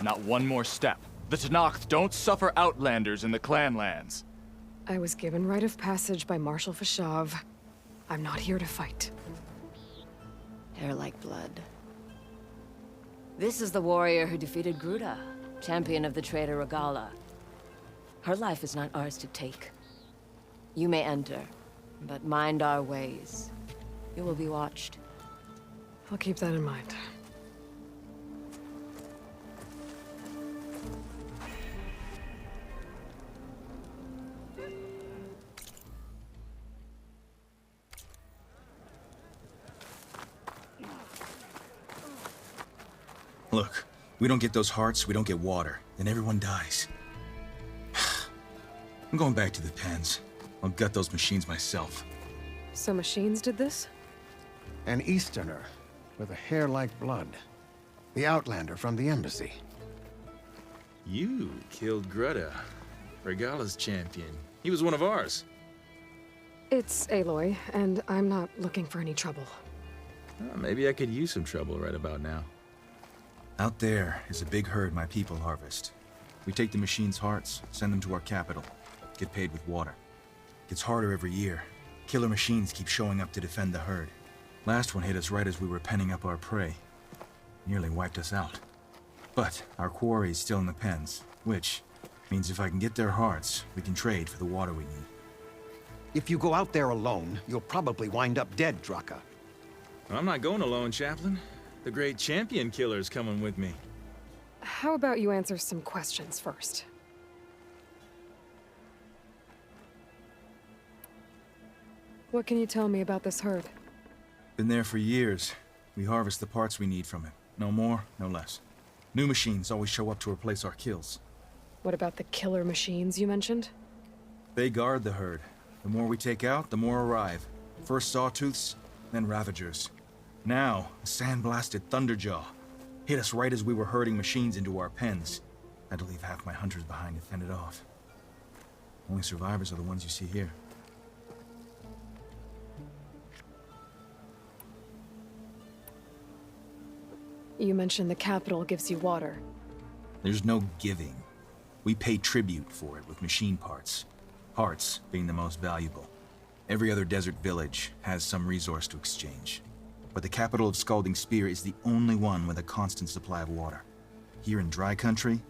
Not one more step. The Tenakth don't suffer outlanders in the clan lands. I was given rite of passage by Marshal Fashav. I'm not here to fight. Hair like blood. This is the warrior who defeated Gruda, champion of the traitor Regala. Her life is not ours to take. You may enter, but mind our ways. You will be watched. I'll keep that in mind. Look, we don't get those hearts, we don't get water, then everyone dies. I'm going back to the pens. I'll gut those machines myself. So machines did this? An Easterner with a hair like blood. The Outlander from the embassy. You killed Greta, Regala's champion. He was one of ours. It's Aloy, and I'm not looking for any trouble. Maybe I could use some trouble right about now. Out there is a big herd my people harvest. We take the machine's hearts, send them to our capital, get paid with water. Gets harder every year. Killer machines keep showing up to defend the herd. Last one hit us right as we were penning up our prey. Nearly wiped us out. But our quarry is still in the pens, which means if I can get their hearts, we can trade for the water we need. If you go out there alone, you'll probably wind up dead, Draka. I'm not going alone, Chaplain. The great champion killer's coming with me. How about you answer some questions first? What can you tell me about this herd? Been there for years. We harvest the parts we need from it. No more, no less. New machines always show up to replace our kills. What about the killer machines you mentioned? They guard the herd. The more we take out, the more arrive. First sawtooths, then ravagers. Now, a sandblasted thunderjaw. Hit us right as we were herding machines into our pens. Had to leave half my hunters behind to fend it off. Only survivors are the ones you see here. You mentioned the capital gives you water. There's no giving. We pay tribute for it with machine parts. Hearts being the most valuable. Every other desert village has some resource to exchange. But the capital of Scalding Spear is the only one with a constant supply of water. Here in dry country,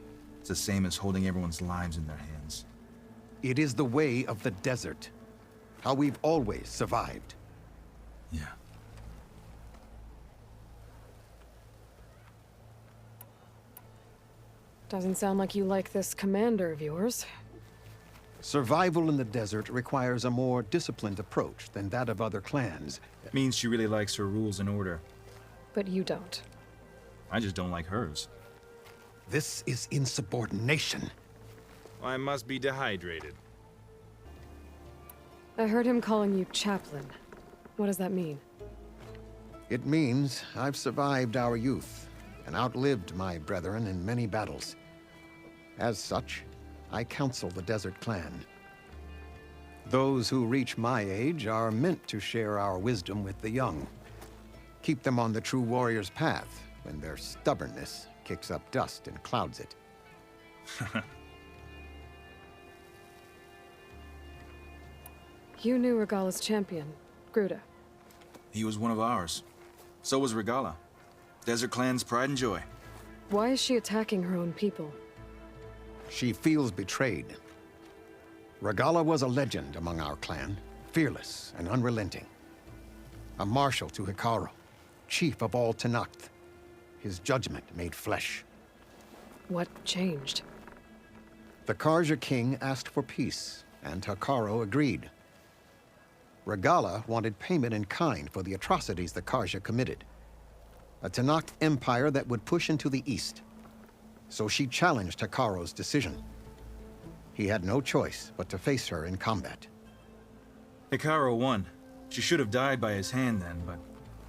it's the same as holding everyone's lives in their hands. It is the way of the desert. How we've always survived. Yeah. Doesn't sound like you like this commander of yours. Survival in the desert requires a more disciplined approach than that of other clans. It means she really likes her rules and order. But you don't. I just don't like hers. This is insubordination. I must be dehydrated. I heard him calling you chaplain. What does that mean? It means I've survived our youth and outlived my brethren in many battles. As such, I counsel the Desert Clan. Those who reach my age are meant to share our wisdom with the young. Keep them on the true warrior's path when their stubbornness kicks up dust and clouds it. You knew Regala's champion, Gruda. He was one of ours. So was Regala. Desert Clan's pride and joy. Why is she attacking her own people? She feels betrayed. Regala was a legend among our clan, fearless and unrelenting. A marshal to Hikaru, chief of all Tenakth. His judgment made flesh. What changed? The Karja king asked for peace, and Hikaru agreed. Regala wanted payment in kind for the atrocities the Karja committed. A Tenakth empire that would push into the east. So she challenged Hikaru's decision. He had no choice but to face her in combat. Hikaru won. She should have died by his hand then, but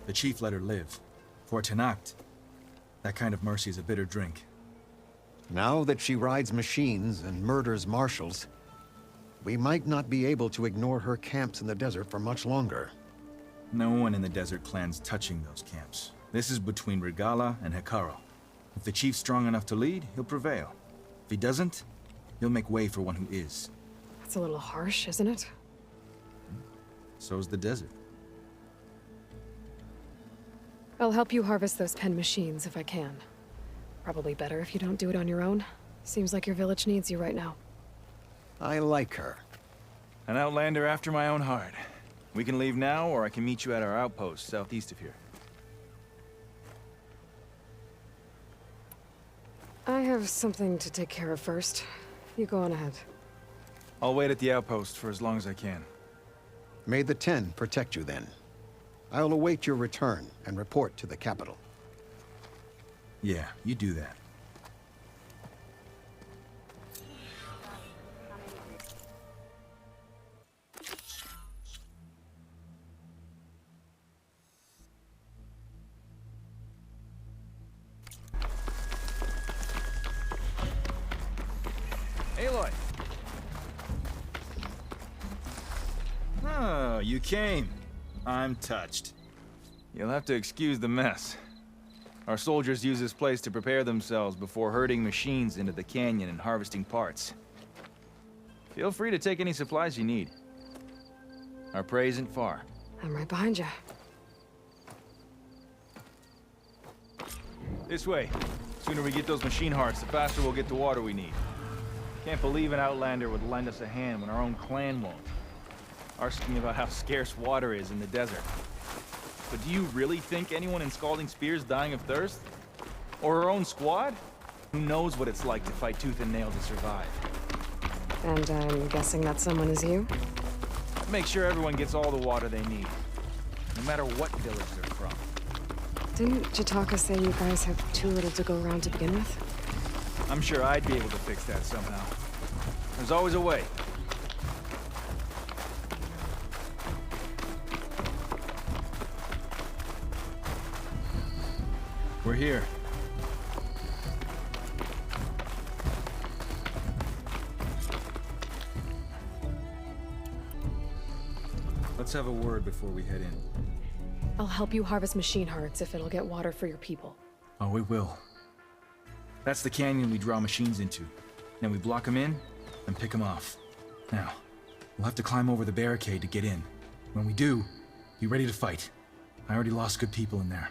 the chief let her live. For Tenakth, that kind of mercy is a bitter drink. Now that she rides machines and murders marshals, we might not be able to ignore her camps in the desert for much longer. No one in the Desert Clan's touching those camps. This is between Regala and Hikaru. If the chief's strong enough to lead, he'll prevail. If he doesn't, he'll make way for one who is. That's a little harsh, isn't it? So's the desert. I'll help you harvest those pen machines if I can. Probably better if you don't do it on your own. Seems like your village needs you right now. I like her. An outlander after my own heart. We can leave now, or I can meet you at our outpost southeast of here. I have something to take care of first. You go on ahead. I'll wait at the outpost for as long as I can. May the 10 protect you then. I'll await your return and report to the capital. Yeah, you do that. Aloy! Oh, you came. I'm touched. You'll have to excuse the mess. Our soldiers use this place to prepare themselves before herding machines into the canyon and harvesting parts. Feel free to take any supplies you need. Our prey isn't far. I'm right behind you. This way. Sooner we get those machine hearts, the faster we'll get the water we need. Can't believe an outlander would lend us a hand when our own clan won't. Asking about how scarce water is in the desert. But do you really think anyone in Scalding Spear's dying of thirst? Or her own squad? Who knows what it's like to fight tooth and nail to survive? And I'm guessing that someone is you? Make sure everyone gets all the water they need. No matter what village they're from. Didn't Jataka say you guys have too little to go around to begin with? I'm sure I'd be able to fix that somehow. There's always a way. We're here. Let's have a word before we head in. I'll help you harvest machine hearts if it'll get water for your people. Oh, it will. That's the canyon we draw machines into. Then we block them in, and pick them off. Now, we'll have to climb over the barricade to get in. When we do, be ready to fight. I already lost good people in there.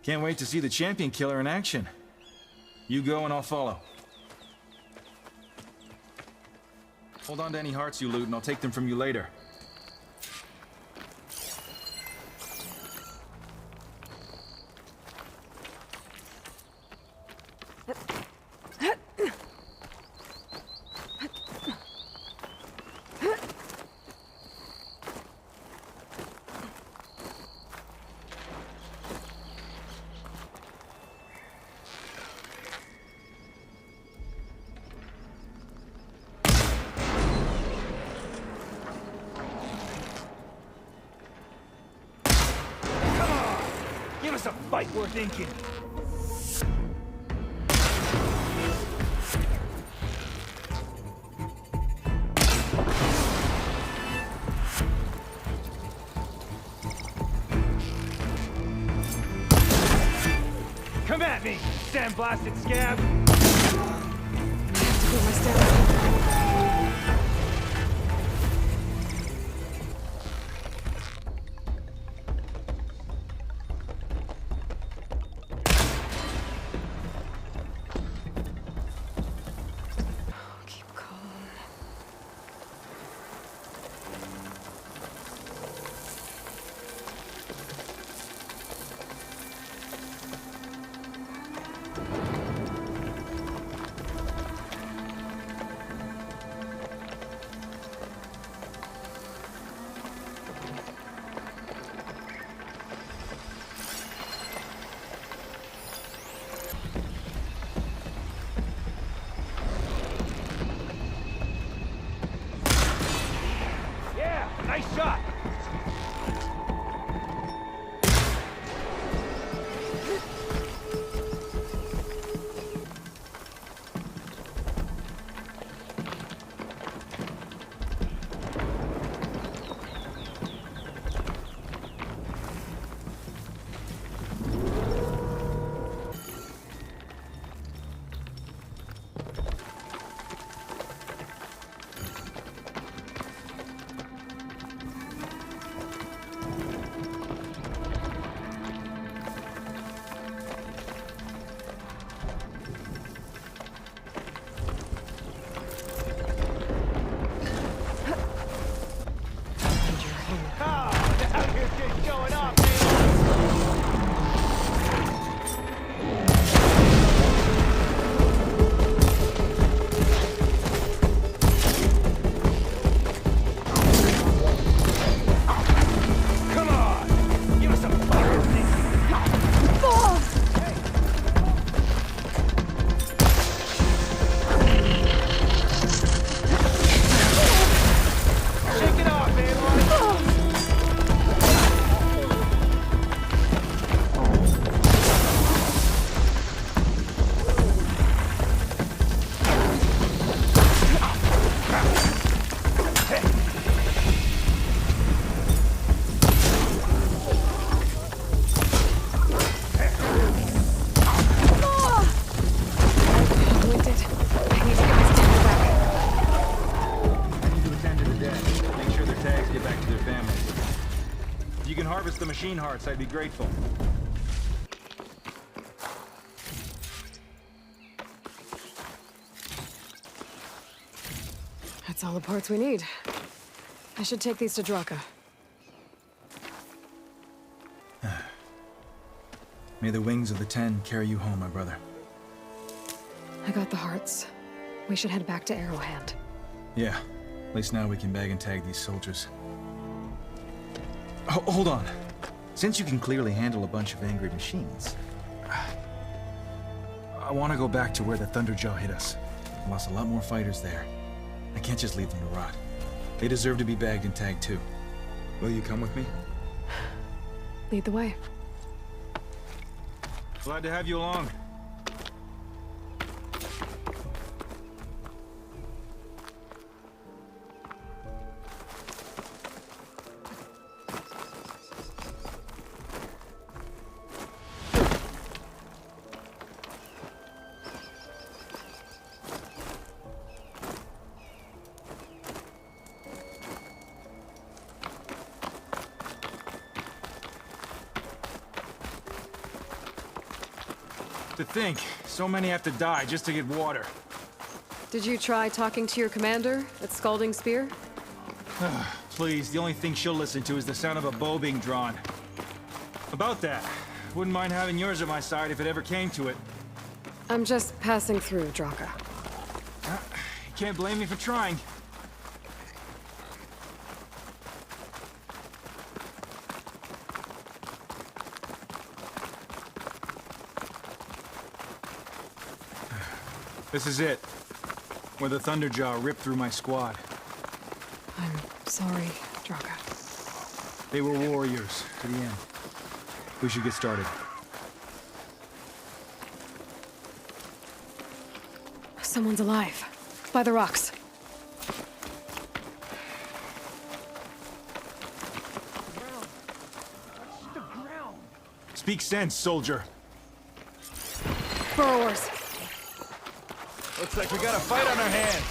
Can't wait to see the champion killer in action. You go and I'll follow. Hold on to any hearts you loot and I'll take them from you later. Give us a fight worth inking. Come at me, sandblasted scab! To get my stamina. Keep calm. machine hearts, I'd be grateful. That's all the parts we need. I should take these to Draka. May the wings of the Ten carry you home, my brother. I got the hearts. We should head back to Arrowhand. Yeah, at least now we can bag and tag these soldiers. Hold on. Since you can clearly handle a bunch of angry machines, I want to go back to where the Thunderjaw hit us. We lost a lot more fighters there. I can't just leave them to rot. They deserve to be bagged and tagged too. Will you come with me? Lead the way. Glad to have you along. To think, so many have to die just to get water. Did you try talking to your commander at Scalding Spear? Please, the only thing she'll listen to is the sound of a bow being drawn. About that, wouldn't mind having yours at my side if it ever came to it. I'm just passing through Draka. You can't blame me for trying. This is it. Where the Thunderjaw ripped through my squad. I'm sorry, Draka. They were warriors to the end. We should get started. Someone's alive. By the rocks. Speak sense, soldier. Burrowers. Looks like we got a fight on our hands.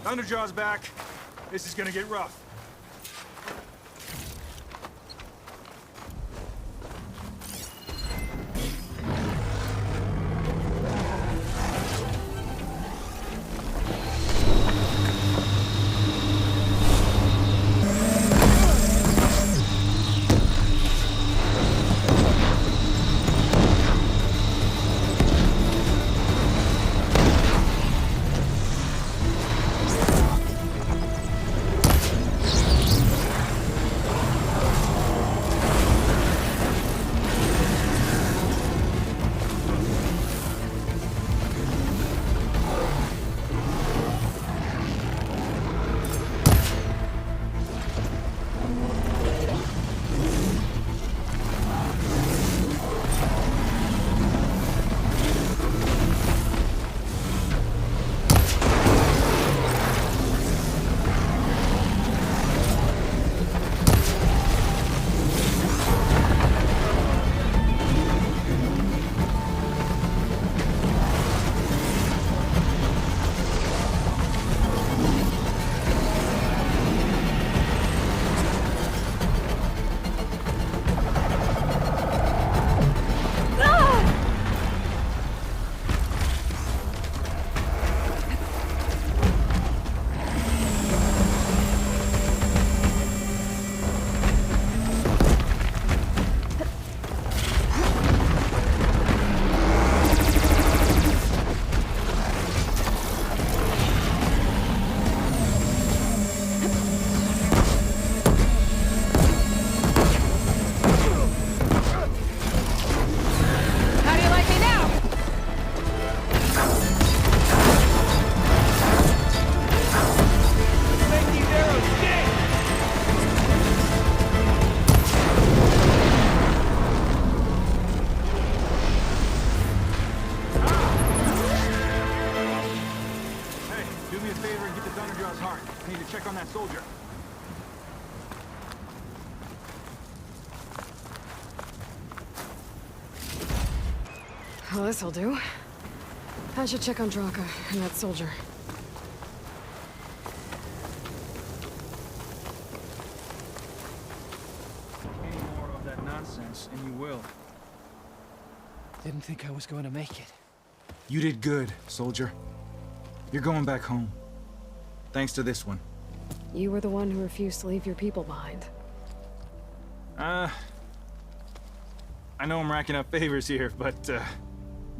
Thunderjaw's back. This is gonna get rough. and get the Thunderjaw's heart. I need to check on that soldier. Well, this'll do. I should check on Draka and that soldier. Any more of that nonsense, and you will. Didn't think I was going to make it. You did good, soldier. You're going back home. Thanks to this one. You were the one who refused to leave your people behind. I know I'm racking up favors here, but, did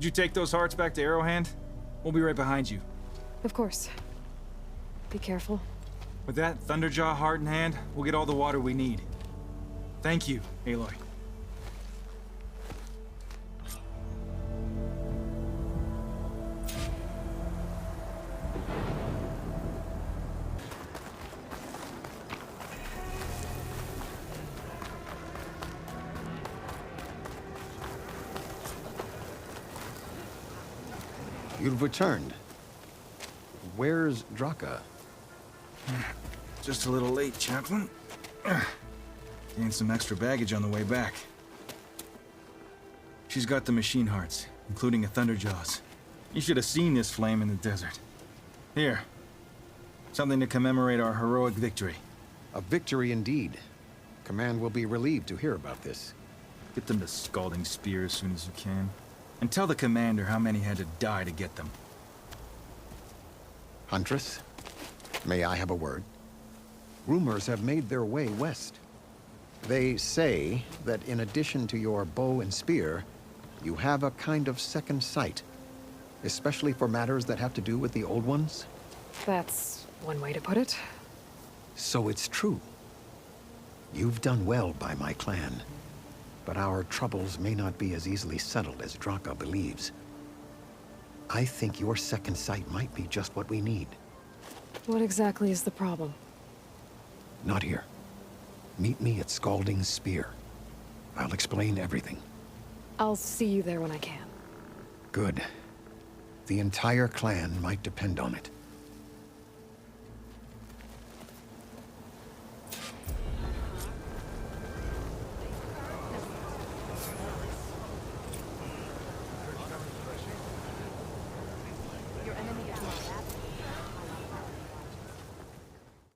you take those hearts back to Arrowhand? We'll be right behind you. Of course. Be careful. With that Thunderjaw heart in hand, we'll get all the water we need. Thank you, Aloy. You've returned. Where's Draka? Just a little late, Chaplain. Gained some extra baggage on the way back. She's got the machine hearts, including a Thunderjaws. You should have seen this flame in the desert. Here. Something to commemorate our heroic victory. A victory indeed. Command will be relieved to hear about this. Get them to Scalding Spear as soon as you can. And tell the commander how many had to die to get them. Huntress, may I have a word? Rumors have made their way west. They say that in addition to your bow and spear, you have a kind of second sight, especially for matters that have to do with the old ones. That's one way to put it. So it's true. You've done well by my clan, but our troubles may not be as easily settled as Draka believes. I think your second sight might be just what we need. What exactly is the problem? Not here. Meet me at Scalding Spear. I'll explain everything. I'll see you there when I can. Good. The entire clan might depend on it.